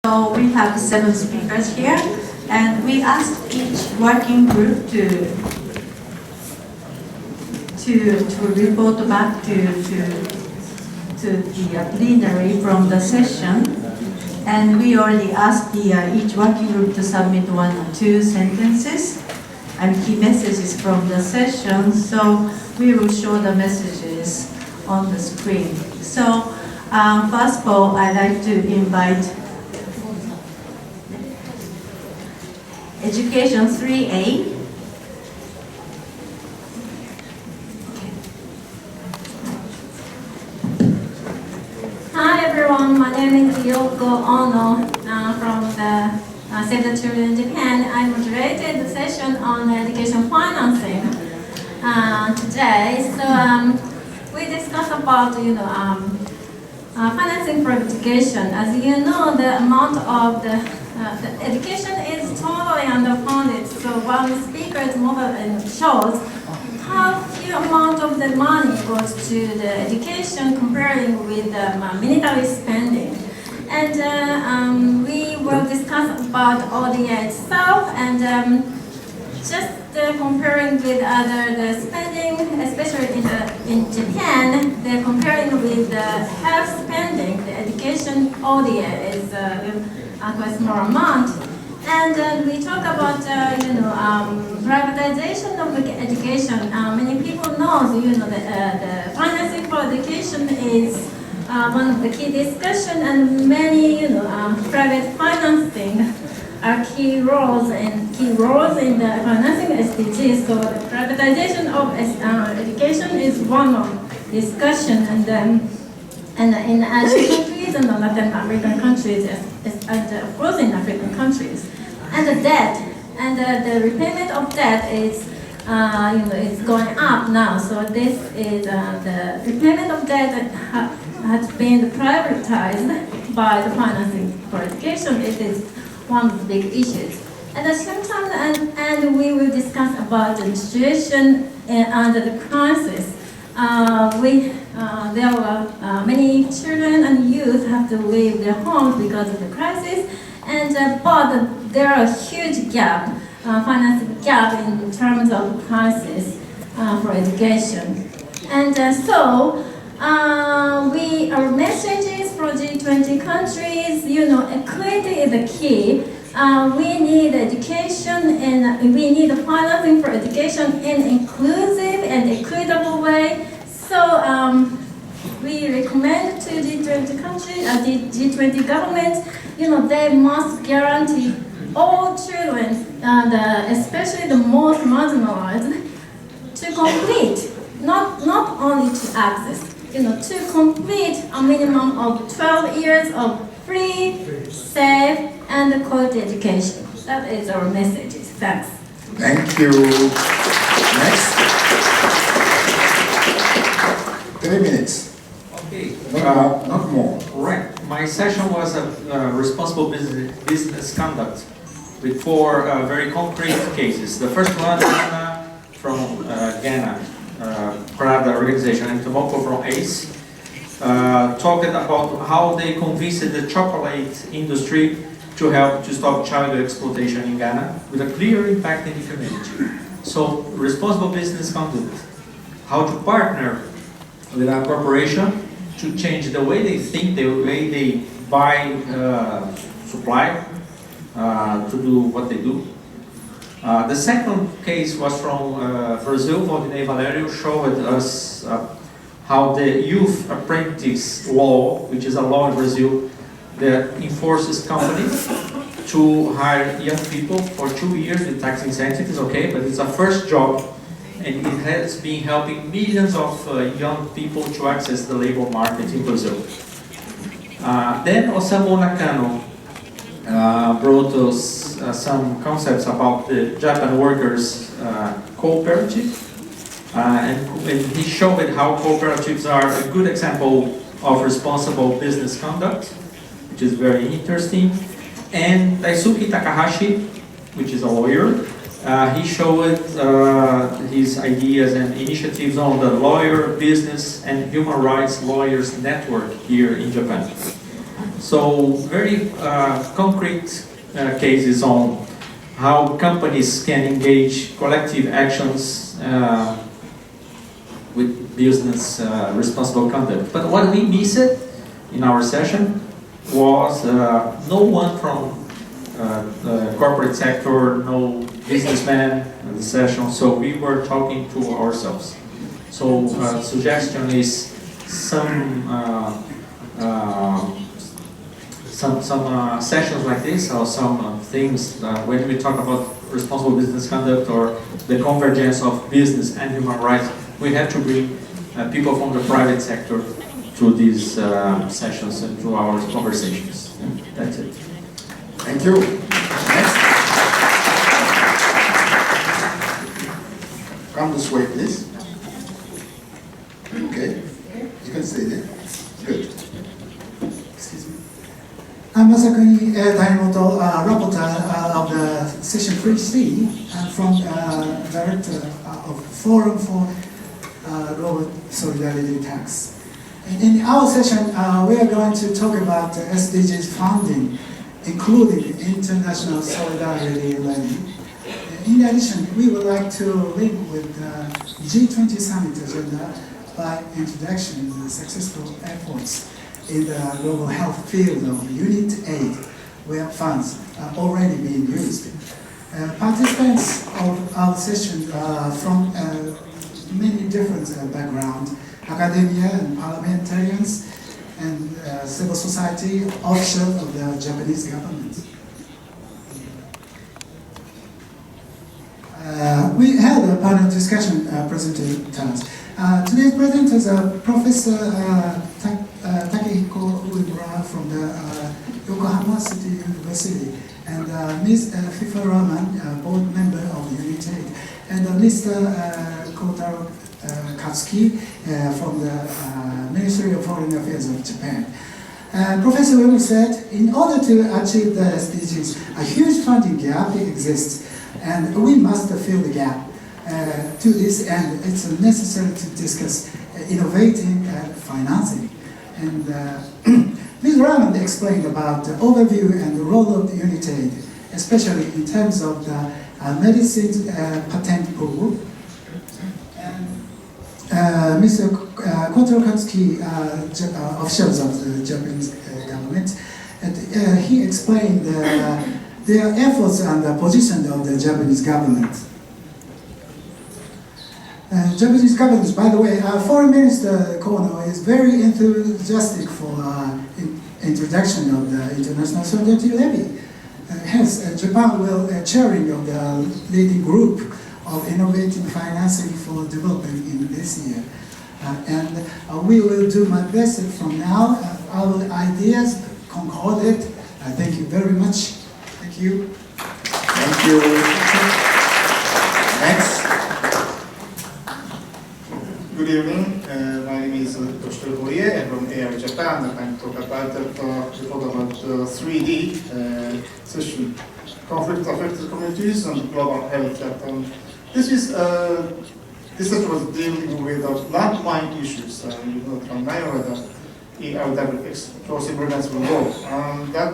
So we have 7 speakers here, and we asked each working group to report back to the plenary from the session. And we already asked each working group to submit 1 or 2 sentences and key messages from the session. So we will show the messages on the screen. So first of all, I'd like to invite Education 3A. Hi everyone, my name is Yoko Ono from the Save the Children in Japan. I moderated the session on education financing today. So we discussed about financing for education. As you know, the amount of the education is totally underfunded. So one speaker's model shows how few amount of the money goes to the education comparing with the military spending. And we will discuss about ODA itself and just comparing with the spending, especially in Japan, they're comparing with the health spending. The education ODA is quite small amount. And we talk about privatization of education. Many people know the financing for education is one of the key discussion, and many private financing are key roles in the financing SDGs. So the privatization of education is one of discussion, and in Asian countries and Latin American countries, and of course in African countries. And the debt and the repayment of debt is it's going up now. So this is the repayment of debt that has been prioritized by the financing for education. It is one of the big issues. At the same time, and we will discuss about the situation under the crisis. There were many children and youth have to leave their homes because of the crisis, and but there are a huge gap, financing gap in terms of crisis for education. And so our messages for G20 countries, equity is the key. We need education and we need financing for education in inclusive and equitable way. So we recommend to G20 countries, G20 governments, they must guarantee all children, especially the most marginalized, to complete, not only to access, to complete a minimum of 12 years of free, safe, and quality education. That is our message. Thanks. Thank you. Next. 3 minutes. Okay. Not more. Right. My session was responsible business conduct with 4 very concrete cases. The first one, Anna from Ghana, Prada organization, and Tomoko from ACE, talking about how they convinced the chocolate industry to help to stop child exploitation in Ghana with a clear impact in the community. So, responsible business conduct, how to partner with a corporation to change the way they think, the way they buy supply to do what they do. The second case was from Brazil. Valdinei Valério showed us how the youth apprentice law, which is a law in Brazil that enforces companies to hire young people for 2 years with tax incentives, okay, but it's a first job, and it has been helping millions of young people to access the labor market in Brazil. Then Osamu Nakano brought us some concepts about the Japan workers cooperative, and he showed how cooperatives are a good example of responsible business conduct, which is very interesting. And Daisuke Takahashi, which is a lawyer, he showed his ideas and initiatives on the lawyer, business, and human rights lawyers network here in Japan. So very concrete cases on how companies can engage collective actions with business responsible conduct. But what we missed in our session was no one from the corporate sector, no businessman in the session, so we were talking to ourselves. So suggestion is some sessions like this, or some things when we talk about responsible business conduct or the convergence of business and human rights, we have to bring people from the private sector to these sessions and to our conversations. Yeah, that's it. Thank you. Next. Come this way, please. Okay. You can stay there. Good. Excuse me. I'm Masakuni Daimoto, rapporteur of the Session 3C from Director of Forum for Global Solidarity Tax. In our session, we are going to talk about SDGs funding, including international solidarity lending. In addition, we would like to link with the G20 summit agenda by introducing the successful efforts in the global health field of unit aid, where funds are already being used. Participants of our session are from many different backgrounds, academia and parliamentarians, and civil society, officials of the Japanese government. We had a panel discussion presenters. Today's presenters are Professor Takehiko Uemura from the Yokohama City University, and Ms. Fifa Rahman, board member of UNITAID, and Mr. Kotaro Katsuki from the Ministry of Foreign Affairs of Japan. Professor Uemura said, in order to achieve the SDGs, a huge funding gap exists, and we must fill the gap. To this end, it's necessary to discuss innovating financing. And Ms. Rahman explained about the overview and the role of the UNITAID, especially in terms of the medicine patent pool. And Mr. Kotaro Katsuki, officials of the Japanese government, and he explained their efforts and the position of the Japanese government. Japanese government, by the way, Foreign Minister Kono is very enthusiastic for introduction of the International Solidarity Levy. Hence, Japan will chairing of the leading group of innovative financing for development in this year. And we will do my best from now. Our ideas concorded. Thank you very much. Thank you. Thank you. Next. Good evening. My name is Dr. Horie. I'm from AR Japan. I'm going to talk about the report about 3D session, conflict-affected communities and global health. This session was dealing with landmine issues. You know, landmine or the ERWX, explosive ordnance removal. That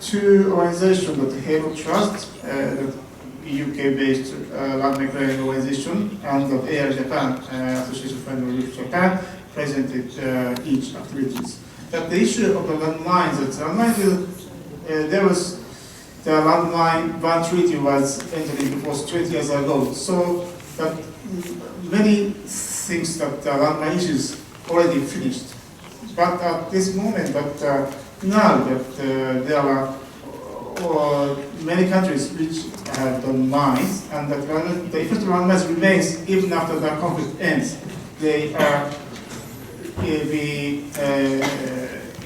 two organizations, that Halo Trust, that UK-based landmine clearing organization, and the AR Japan, Association of Friendly Relief Japan, presented each activities. That the issue of the landmines, there was the landmine ban treaty was entered into force 20 years ago. So that many things that the landmine issues already finished. But at this moment, that now that there are many countries which have done mines, and that the effect of landmines remains even after the conflict ends. They are be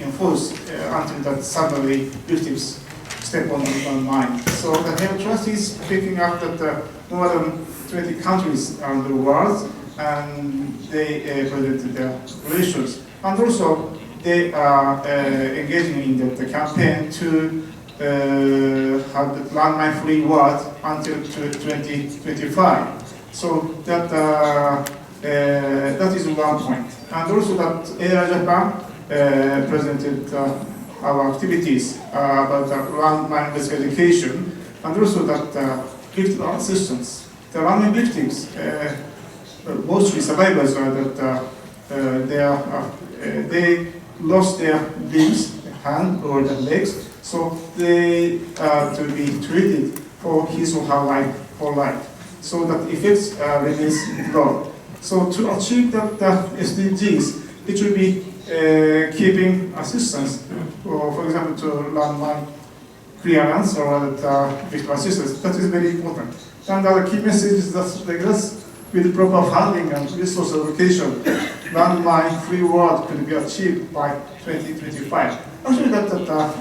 enforced until that suddenly victims step on the mine. So the Halo Trust is picking up that more than 20 countries around the world, and they presented their relations. And also, they are engaging in the campaign to have the landmine-free world until 2025. So that that is one point. And also that AR Japan presented our activities about landmine risk education, and also that victim assistance. The landmine victims, mostly survivors, are that they lost their limbs, hand or their legs, so they to be treated for his or her life for life, so that effects remains long. So to achieve that SDGs, it will be keeping assistance, for example, to landmine clearance or victim assistance. That is very important. And the key message is that like this, with proper funding and resource allocation, landmine-free world could be achieved by 2025. Actually, that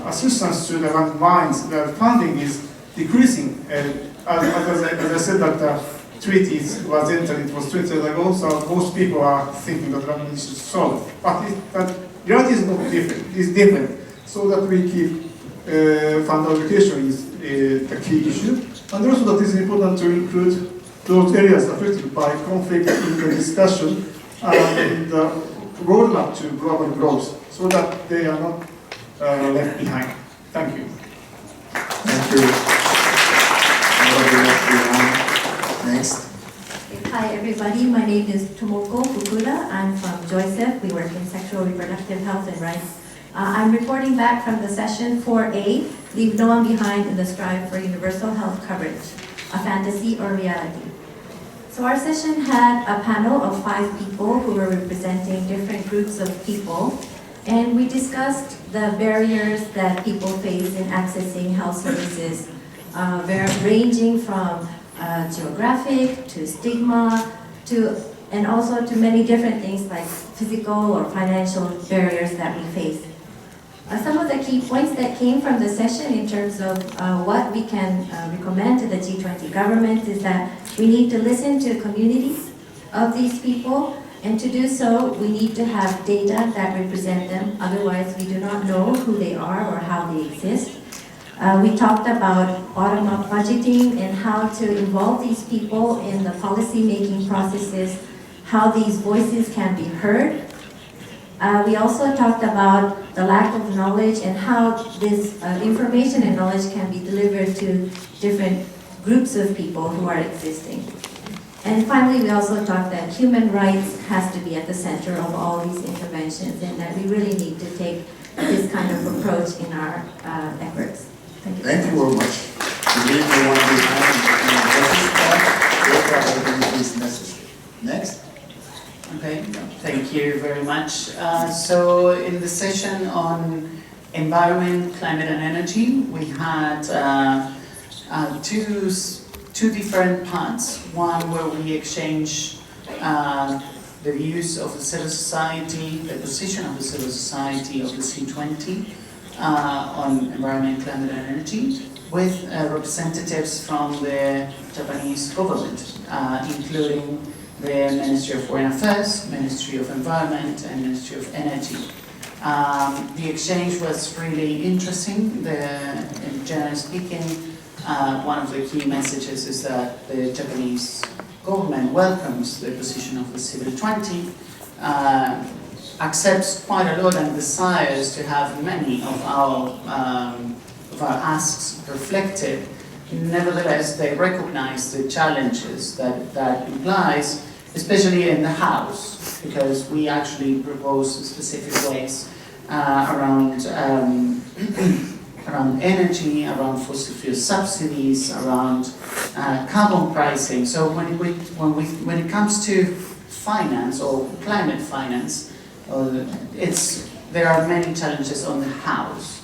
assistance to the landmines, the funding is decreasing. As I said, that treaty was entered, it was 20 years ago, so most people are thinking that landmine is solved. But reality is not different, it's different. So that we keep fund allocation is a key issue. And also that it's important to include those areas affected by conflict in the discussion and the roadmap to global growth, so that they are not left behind. Thank you. Thank you. Next. Hi everybody, my name is Tomoko Fukuda. I'm from JOICEF. We work in sexual reproductive health and rights. I'm reporting back from the session 4A, Leave No One Behind in the Strive for Universal Health Coverage, a fantasy or reality. So our session had a panel of 5 people who were representing different groups of people, and we discussed the barriers that people face in accessing health services, ranging from geographic to stigma and also to many different things like physical or financial barriers that we face. Some of the key points that came from the session in terms of what we can recommend to the G20 government is that we need to listen to communities of these people, and to do so we need to have data that represent them, otherwise we do not know who they are or how they exist. We talked about bottom-up budgeting and how to involve these people in the policy-making processes, how these voices can be heard. We also talked about the lack of knowledge and how this information and knowledge can be delivered to different groups of people who are existing. And finally, we also talked that human rights has to be at the center of all these interventions, and that we really need to take this kind of approach in our efforts. Thank you. Thank you very much. To leave no one behind in this necessary. Next. Okay, thank you very much. So in the session on environment, climate and energy, we had two different parts. One where we exchange the views of the civil society, the position of the civil society of the C20 on environment, climate and energy, with representatives from the Japanese government, including the Ministry of Foreign Affairs, Ministry of Environment, and Ministry of Energy. The exchange was really interesting. Generally speaking, one of the key messages is that the Japanese government welcomes the position of the Civil 20, accepts quite a lot and desires to have many of our asks reflected. Nevertheless, they recognize the challenges that implies, especially in the House, because we actually propose specific ways around energy, around fossil fuel subsidies, around carbon pricing. So when it comes to finance or climate finance, there are many challenges on the House.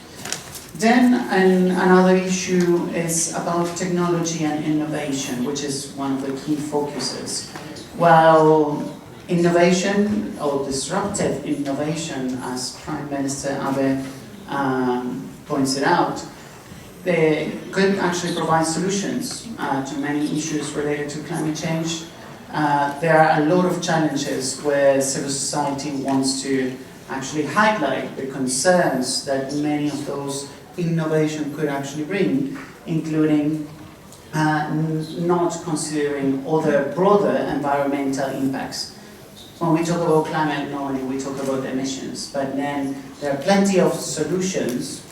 Then another issue is about technology and innovation, which is one of the key focuses. Well, innovation or disruptive innovation, as Prime Minister Abe points it out, they could actually provide solutions to many issues related to climate change. There are a lot of challenges where civil society wants to actually highlight the concerns that many of those innovation could actually bring, including not considering other broader environmental impacts. when we talk about climate, normally we talk about emissions, but then there are plenty of solutions,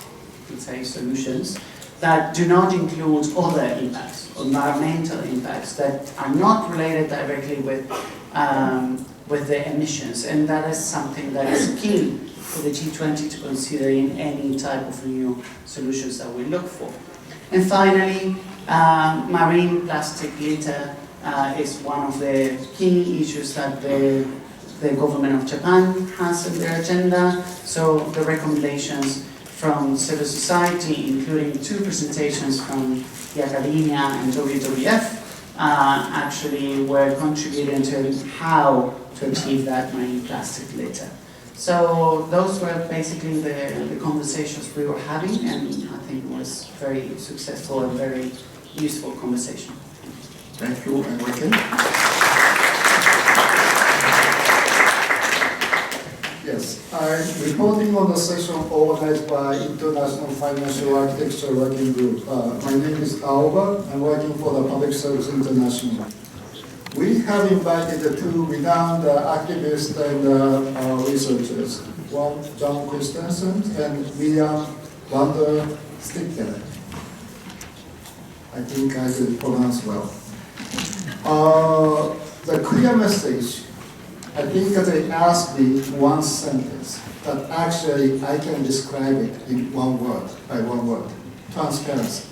let's say solutions, that do not include other impacts, environmental impacts that are not related directly with the emissions, and that is something that is key for the G20 to consider in any type of new solutions that we look for. And finally, marine plastic litter is one of the key issues that the government of Japan has in their agenda. So the recommendations from civil society, including 2 presentations from the academia and WWF, actually were contributing to how to achieve that marine plastic litter. So those were basically the conversations we were having, and I think it was very successful and very useful conversation. Thank you, Enrique. Yes, I'm reporting on the session organized by International Financial Architecture Working Group. My name is Aoba. I'm working for the Public Service International. We have invited the 2 renowned activists and researchers, one John Christensen and William van der Stikken. I think I did pronounce well. The clear message, I think they asked me one sentence, but actually I can describe it in one word, by one word: transparency.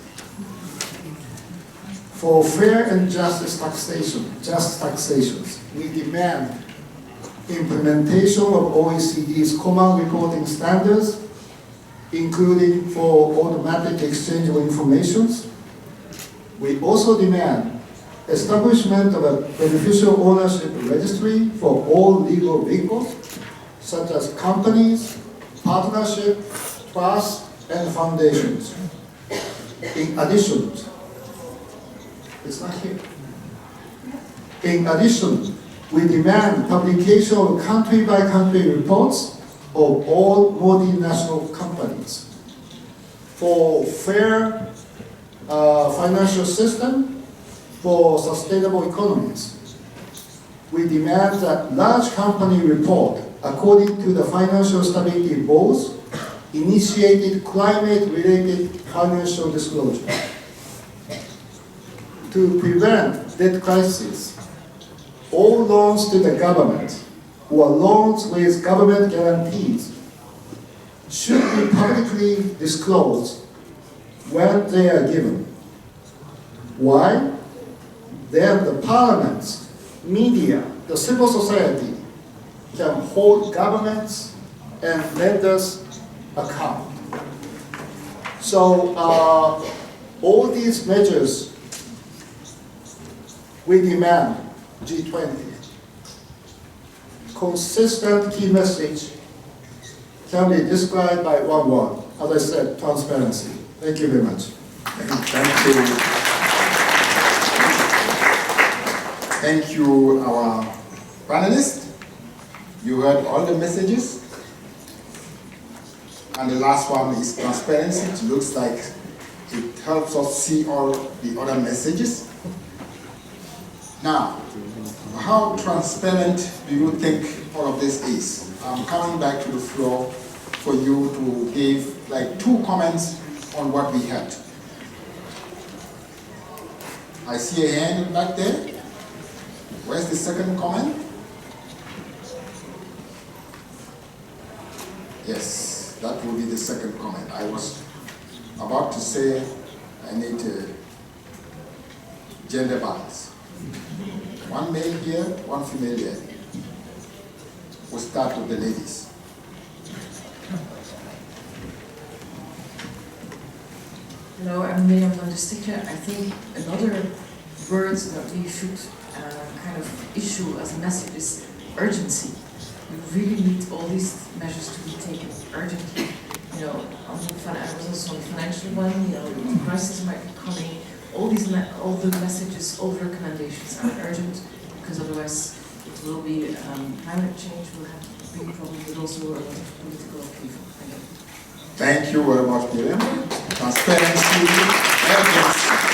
For fair and just taxations, we demand implementation of OECD's common reporting standards, including for automatic exchange of information. We also demand establishment of a beneficial ownership registry for all legal vehicles, such as companies, partnerships, trusts, and foundations. In addition, it's not here. In addition, we demand publication of country-by-country reports of all multinational companies. For fair financial system, for sustainable economies, we demand that large company report according to the Financial Stability Board's initiated climate-related financial disclosure. To prevent debt crisis, all loans to the government or loans with government guarantees should be publicly disclosed when they are given. Why? Then the parliaments, media, the civil society can hold governments and lenders account. So all these measures we demand G20. Consistent key message can be described by one word. As I said, transparency. Thank you very much. Thank you. Thank you, our panelists. You heard all the messages. And the last one is transparency. It looks like it helps us see all the other messages. Now, how transparent do you think all of this is? I'm coming back to the floor for you to give like 2 comments on what we heard. I see a hand back there. Where's the second comment? Yes, that will be the second comment. I was about to say I need gender balance. One male here, one female here. We'll start with the ladies. Hello, I'm Miriam van der Stikken. I think another word that we should kind of issue as a message is urgency. We really need all these measures to be taken urgently. You know, I was also on the financial one, you know, the crisis might be coming. All the messages, all the recommendations are urgent, because otherwise it will be climate change will have a big problem, but also a lot of political upheaval. Thank you. Thank you very much, Miriam. Transparency, urgency.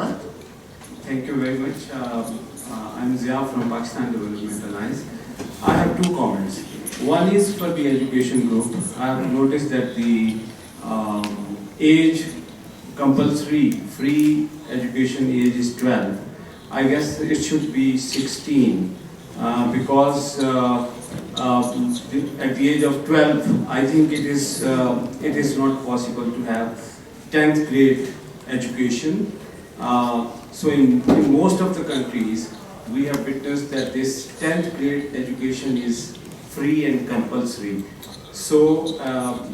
comment? Thank you very much. I'm Zia from Pakistan Development Alliance. I have two comments. One is for the education group. I have noticed that the age compulsory free education age is 12. I guess it should be 16 because at the age of 12, I think it is not possible to have 10th grade education. So in most of the countries, we have witnessed that this 10th grade education is free and compulsory. So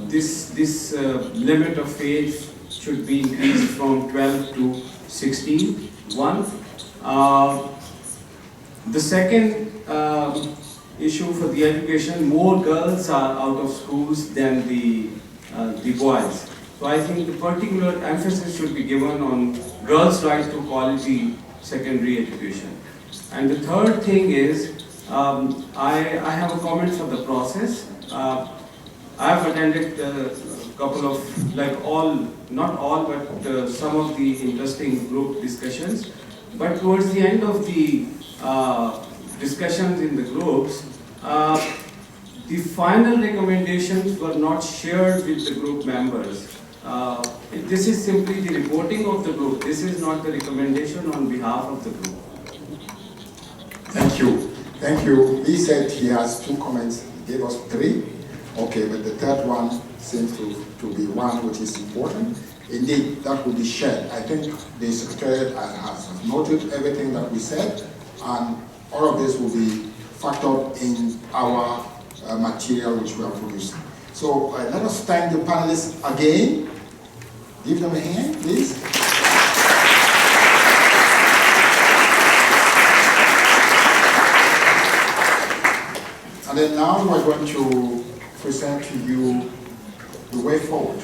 this limit of age should be increased from 12 to 16. One. The second issue for the education, more girls are out of schools than the boys. So I think the particular emphasis should be given on girls' right to quality secondary education. And the third thing is, I have a comment for the process. I have attended a couple of, not all, but some of the interesting group discussions. But towards the end of the discussions in the groups, the final recommendations were not shared with the group members. This is simply the reporting of the group. This is not the recommendation on behalf of the group. Thank you. Thank you. He said he has two comments. He gave us three. Okay, but the third one seems to be one which is important. Indeed, that will be shared. I think the Secretariat has noted everything that we said, and all of this will be factored in our material which we are producing. So let us thank the panelists again. Give them a hand, please. And then now we're going to present to you the way forward.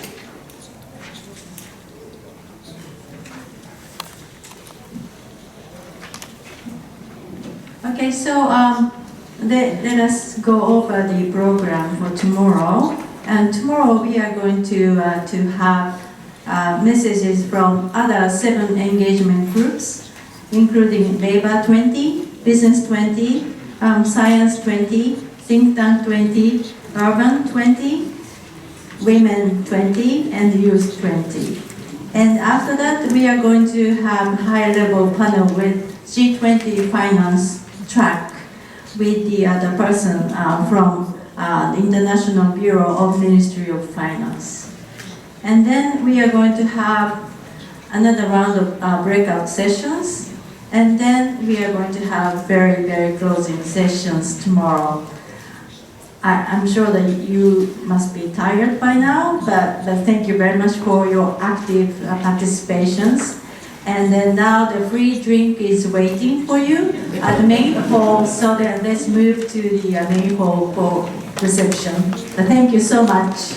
Okay, so let us go over the program for tomorrow. And tomorrow we are going to have messages from other 7 engagement groups, including Labor 20, Business 20, Science 20, Think Tank 20, Urban 20, Women 20, and Youth 20. And after that, we are going to have high-level panel with G20 Finance track with the other person from the International Bureau of Ministry of Finance. And then we are going to have another round of breakout sessions. And then we are going to have very, very closing sessions tomorrow. I'm sure that you must be tired by now, but thank you very much for your active participations. And then now the free drink is waiting for you at the main hall, so then let's move to the main hall for reception. Thank you so much.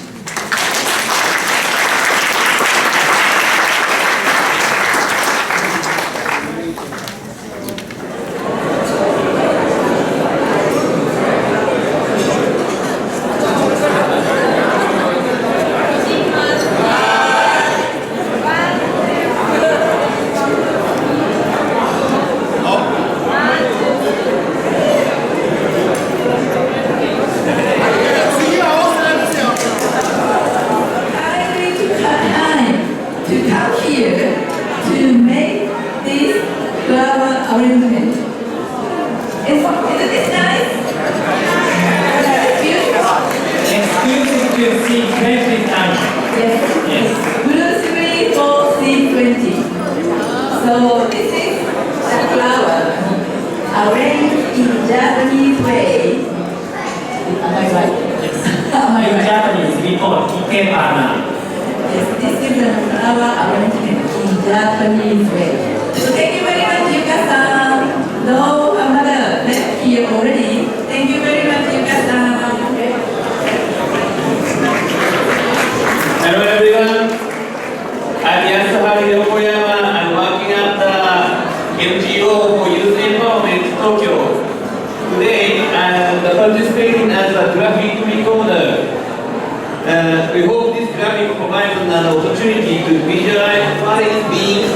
We hope this graphic provides an opportunity to visualize what is being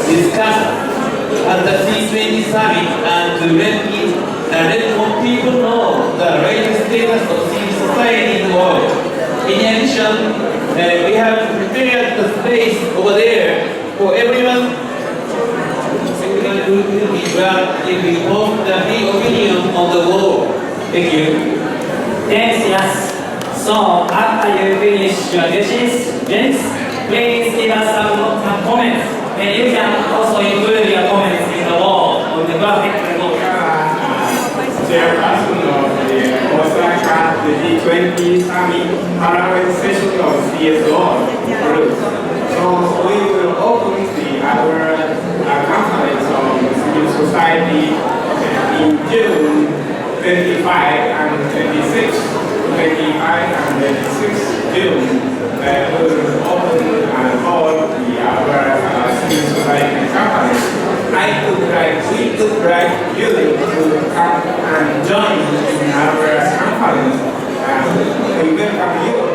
discussed at the C20 summit and to let more people know the latest status of civil society in the world. In addition, we have prepared the space over there for everyone who is glad if we post the free opinion on the wall. Thank you. Thanks, yes. So, after you finish your dishes, please give us some comments. And you can also include your comments in the wall on the graphic level. Chairperson of the Osaka the G20 Summit Parallel Session of CSO group. So we will open our conference on civil society in June 25 and 26. 25 and 26 June. We will open and hold our civil society conference. We would like you to come and join in our conference. We welcome you